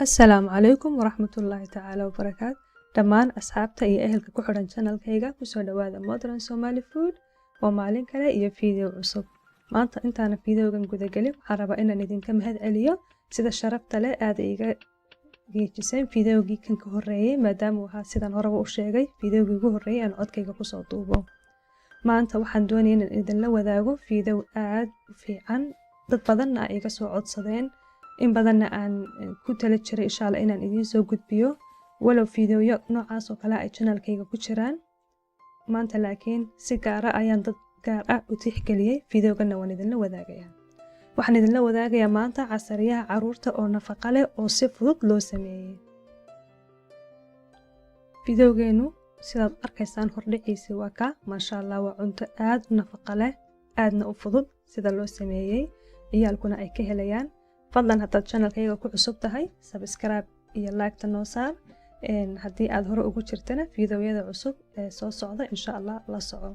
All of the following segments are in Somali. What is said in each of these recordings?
السلام عليكم ورحمة الله تعالى وبركاته. دمان أصحابتا iyo ehelka ku xidhan channelkayga kusoo dhawaada Modern Somali Food waa maalin kale iyo video cusub. Maanta intaan videogan guda galin waxaan rabaa inaan idinka mahad celiyo sida sharafta leh aad iga geejiseen videogii kan ka horeeyay maadaama waxa sidaan horeba u sheegay videogii ugu horeeyay aan codkayga ku soo duubo. Maanta waxaan doonayaa inaan idin la wadaago video aad u fiican dad badan ay iga soo codsadeen in badanna aan ku tala jiray insha Allah inaan idin soo gudbiyo walow videoyo noocaas oo kale ay channelkayga ku jiraan maanta laakiin si gaar ah ayaan dad gaar ah u tixgeliyay videogana waan idin la wadaagayaa. Waxaan idin la wadaagayaa maanta casariyaha caruurta oo nafaqo leh oo si fudud loo sameeyay. Videogeenu sidaad arkaysaan hordhiciisa waa ka masha Allah waa cunto aad u nafaqo leh aadna u fudud sida loo sameeyay ciyaalkuna ay ka helayaan. fadlan haddaad channelkayga ku cusub tahay subscribe iyo like noo saar haddii aad hore ugu jirtana videoyada cusub ee soo socda insha Allah la soco.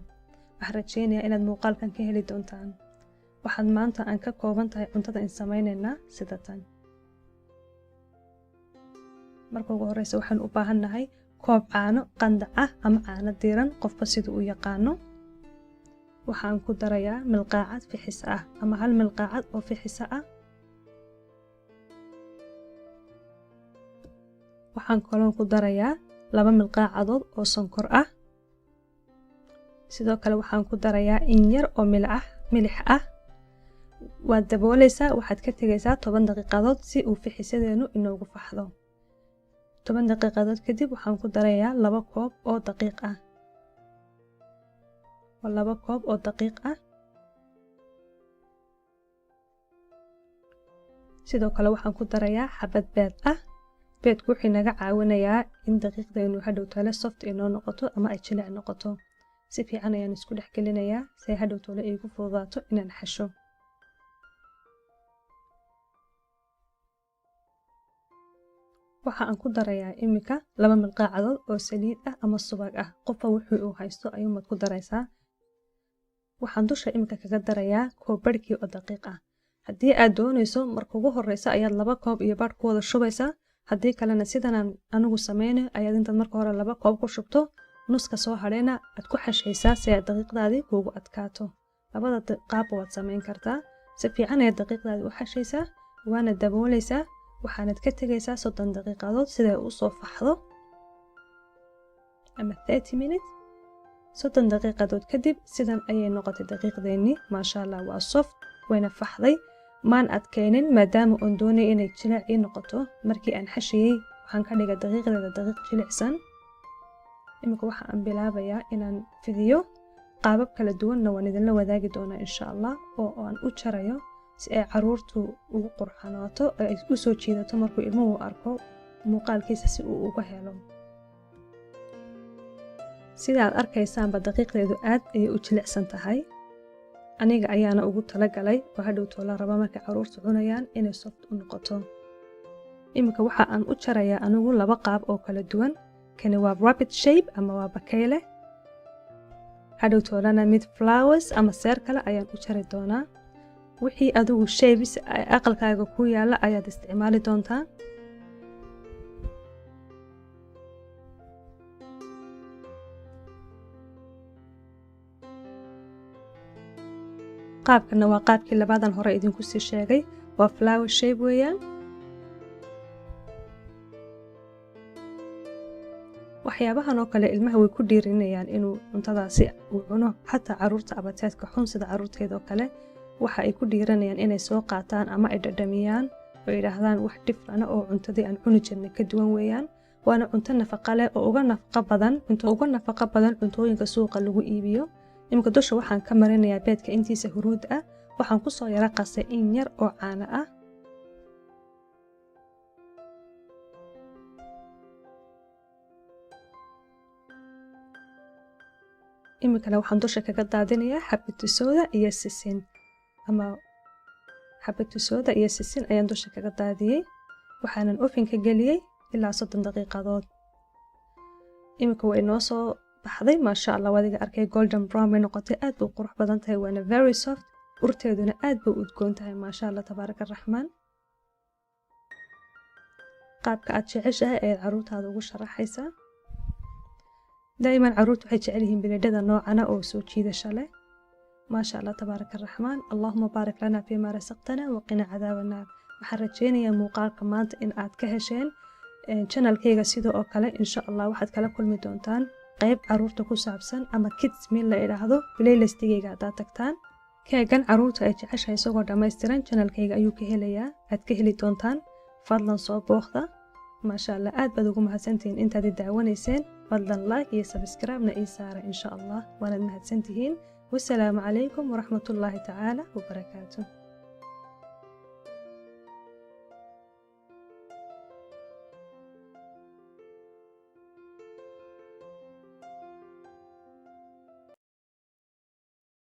waxaan rajeynayaa inaad muuqaalkan ka heli doontaan. waxaan maanta aan ka kooban tahay cuntada in sameynayna sida tan. marka ugu horeysa waxaan u baahanahay koob caano qandac ah ama caano diiran qofba sida uu yaqaano. waxaan ku darayaa milqaacad fixis ah ama hal milqaacad oo fixis ah. waxaan kaloo ku darayaa 2 milqaacadood oo sonkor ah. sidoo kale waxaan ku darayaa in yar oo milix ah. waad daboolaysaa waxaad ka tagaysaa 10 daqiiqadood si uu fixisadeenu inoogu faxdo. 10 daqiiqadood kadib waxaan ku darayaa 2 koob oo daqiiq ah. 2 koob oo daqiiq ah. sidoo kale waxaan ku darayaa xabad beed ah. beedku wuxuu naga caawinayaa in daqiiqdeenu hadhow tole soft inoo noqoto ama ay jilic noqoto. si fiican ayaan isku dhex gelinayaa si ay hadhow tole igu fududaato inaan xasho. waxa aan ku darayaa imika 2 milqaacadood oo saliid ah ama subag ah. qofka wuxuu uu haysto ayuu mad ku daraysaa. waxaan dusha imika kaga darayaa koob barkii oo daqiiq ah. haddii aad doonayso marka ugu horeysa ayaad 2 koob iyo bar ku wada shubaysaa. haddii kalena sidan anigu sameynayo ayaad intaad marka hore 2 koob ku shubto nuska soo hadheena aad ku xashaysaa si ay daqiiqdaadii kuugu adkaato. labada qaab waad sameyn kartaa. si fiican ayaad daqiiqdaadii u xashaysaa waana daboolaysaa waxaanad ka tagaysaa 30 daqiiqadood sida ay u soo faxdo ama 30 minutes. 30 daqiiqadood kadib sidan ayay noqotay daqiiqdeennii maasha Allah waa soft wayna faxday. maan adkaynin maadaama oon doonay inay jilic ii noqoto markii aan xashiyay waxaan ka dhigay daqiiqdeeda daqiiq jilicsan. imika waxa aan bilaabayaa inaan fidiyo qaabab kala duwanna waan idinla wadaagi doonaa insha Allah oo aan u jarayo si ay caruurtu ugu qurxanaato ay u soo jiidato markuu ilmuhu arko muuqaalkiisa si uu uga helo. sida aad arkaysaanba daqiiqdeedu aad ayay u jilicsan tahay. aniga ayaana ugu talagalay oo hadhow toola raba markay caruurtu cunayaan inay soft u noqoto. imika waxa aan u jarayaa anigu 2 qaab oo kala duwan. kani waa rapid shape ama waa bakeyle. hadhow toolana mid flowers ama seer kale ayaan u jari doonaa. wixii adigu shapes aqalkaaga ku yaala ayaad isticmaali doontaa. qaabkana waa qaabkii labadan hore idinku sii sheegay waa flower shape weeyaan. waxyaabahan oo kale ilmaha way ku dhiirinayaan inuu cuntadaasi uu cuno xataa caruurta abateedka xun sida caruurteeda oo kale waxa ay ku dhiiranayaan inay soo qaataan ama ay dhadhamiyaan oo yidhaahdaan wax different oo cuntadii aan cuni jirnay ka duwan weeyaan. waana cunto nafaqo leh oo uga nafaqo badan cuntooyinka suuqa lagu iibiyo. imika dusha waxaan ka marinayaa beedka intiisa huruud ah. waxaan ku soo yara qasay in yar oo caano ah. imikana waxaan dusha kaga daadinayaa xabatu sooda iyo sisin ama xabatu sooda iyo sisin ayaan dusha kaga daadiyay. waxaanan ovenka geliyay ilaa 30 daqiiqadood. imika way noo soo baxday maasha Allah wadiga arkay golden brown bay noqotay aad buu qurux badan tahay waana very soft urteeduna aad buu udgoon tahay maasha Allah tabaaraka raxmaan. qaabka aad jeceshahay ee caruurtaada ugu sharaxaysaa. daa'iman caruurtu waxay jecel yihiin bileedhada noocana oo soo jiidasho leh. maasha allah tabaaraka araxmaan. allahuma baarik lana fiima rasaqtana waqina cadaaba annaar. waxaan rajeynayaa muuqaalka maanta in aad ka hesheen channelkayga. sidoo oo kale insha allah waxaad kala kulmi doontaan qayb caruurta ku saabsan ama kids meal la idhaahdo playlistigayga haddaad tagtaan. keegan caruurta ay jeceshahay isagoo dhammaystiran channelkayga ayuu ka helayaa, aad ka heli doontaan. fadlan soo booqda. maasha allah aad baad ugu mahadsantihiin intaad i daawanayseen. fadlan like iyo subscribe-na ii saara insha allah. waanaad mahadsantihiin. wasalaamu calaykum waraxmatullaahi tacaala wabarakaatuh.